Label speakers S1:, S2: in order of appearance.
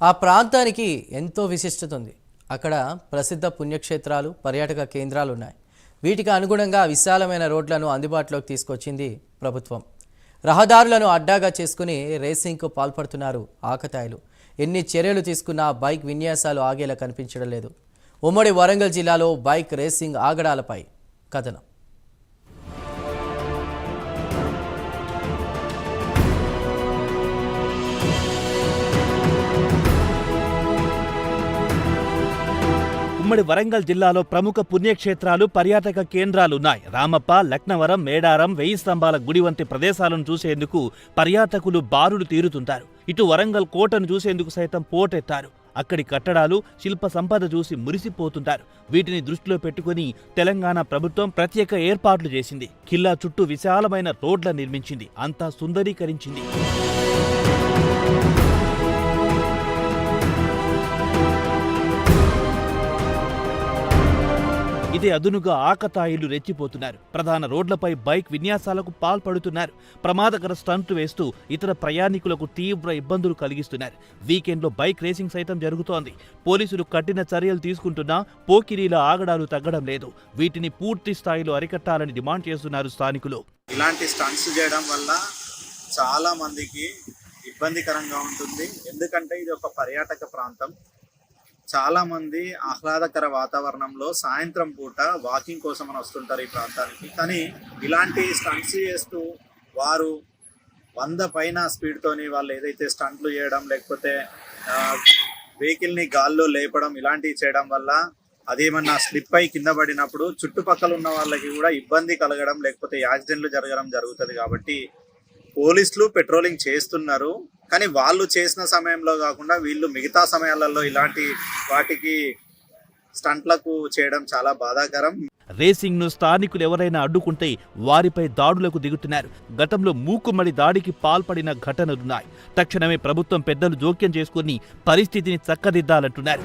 S1: ఆ ప్రాంతానికి ఎంతో విశిష్టత ఉంది. అక్కడ ప్రసిద్ధ పుణ్యక్షేత్రాలు, పర్యాటక కేంద్రాలు ఉన్నాయి. వీటికి అనుగుణంగా విశాలమైన రోడ్లను అందుబాటులోకి తీసుకొచ్చింది ప్రభుత్వం. రహదారులను అడ్డాగా చేసుకుని రేసింగ్కు పాల్పడుతున్నారు ఆకతాయిలు. ఎన్ని చర్యలు తీసుకున్నా బైక్ విన్యాసాలు ఆగేలా కనిపించడం లేదు. ఉమ్మడి వరంగల్ జిల్లాలో బైక్ రేసింగ్ ఆగడాలపై కథనం.
S2: ఉమ్మడి వరంగల్ జిల్లాలో ప్రముఖ పుణ్యక్షేత్రాలు, పర్యాటక కేంద్రాలున్నాయి. రామప్ప, లక్నవరం, మేడారం, 1000 స్తంభాల గుడి వంటి ప్రదేశాలను చూసేందుకు పర్యాటకులు బారులు తీరుతుంటారు. ఇటు వరంగల్ కోటను చూసేందుకు సైతం పోటెత్తారు. అక్కడి కట్టడాలు, శిల్ప సంపద చూసి మురిసిపోతుంటారు. వీటిని దృష్టిలో పెట్టుకుని తెలంగాణ ప్రభుత్వం ప్రత్యేక ఏర్పాట్లు చేసింది. ఖిల్లా చుట్టూ విశాలమైన రోడ్ల నిర్మించింది. అంతా సుందరీకరించింది. ఇదే అదునుగా ఆకతాయిలు రెచ్చిపోతున్నారు. ప్రధాన రోడ్లపై బైక్ విన్యాసాలకు పాల్పడుతున్నారు. ప్రమాదకర స్టంట్లు వేస్తూ ఇతర ప్రయాణికులకు తీవ్ర ఇబ్బందులు కలిగిస్తున్నారు. వీకెండ్లో బైక్ రేసింగ్ సైతం జరుగుతోంది. పోలీసులు కఠిన చర్యలు తీసుకుంటున్నా పోకిరీల ఆగడాలు తగ్గడం లేదు. వీటిని పూర్తి స్థాయిలో అరికట్టాలని డిమాండ్ చేస్తున్నారు స్థానికులు.
S3: ఇలాంటి స్టంట్స్ చేయడం వల్ల చాలా మందికి ఇబ్బందికరంగా ఉంటుంది. ఎందుకంటే ఇది ఒక పర్యాటక ప్రాంతం. చాలా మంది ఆహ్లాదకర వాతావరణంలో సాయంత్రం పూట వాకింగ్ కోసం అని వస్తుంటారు ఈ ప్రాంతానికి. కానీ ఇలాంటి స్టంట్స్ చేస్తూ వారు 100 పైన స్పీడ్తోని వాళ్ళు ఏదైతే స్టంట్లు చేయడం, లేకపోతే వెహికల్ని గాల్లో లేపడం, ఇలాంటివి చేయడం వల్ల అదేమన్నా స్లిప్ అయి కింద పడినప్పుడు చుట్టుపక్కల ఉన్న వాళ్ళకి కూడా ఇబ్బంది కలగడం, లేకపోతే యాక్సిడెంట్లు జరగడం జరుగుతుంది. కాబట్టి పోలీసులు పెట్రోలింగ్ చేస్తున్నారు. కానీ వాళ్ళు చేసిన సమయంలో కాకుండా వీళ్ళు మిగతా సమయాలలో ఇలాంటి వాటికి స్టంట్లకు చేయడం చాలా బాధాకరం.
S2: రేసింగ్ ను స్థానికులు ఎవరైనా అడ్డుకుంటే వారిపై దాడులకు దిగుతున్నారు. గతంలో మూకుమ్మడి దాడికి పాల్పడిన ఘటనలున్నాయి. తక్షణమే ప్రభుత్వం పెద్దలు జోక్యం చేసుకుని పరిస్థితిని చక్కదిద్దాలంటున్నారు.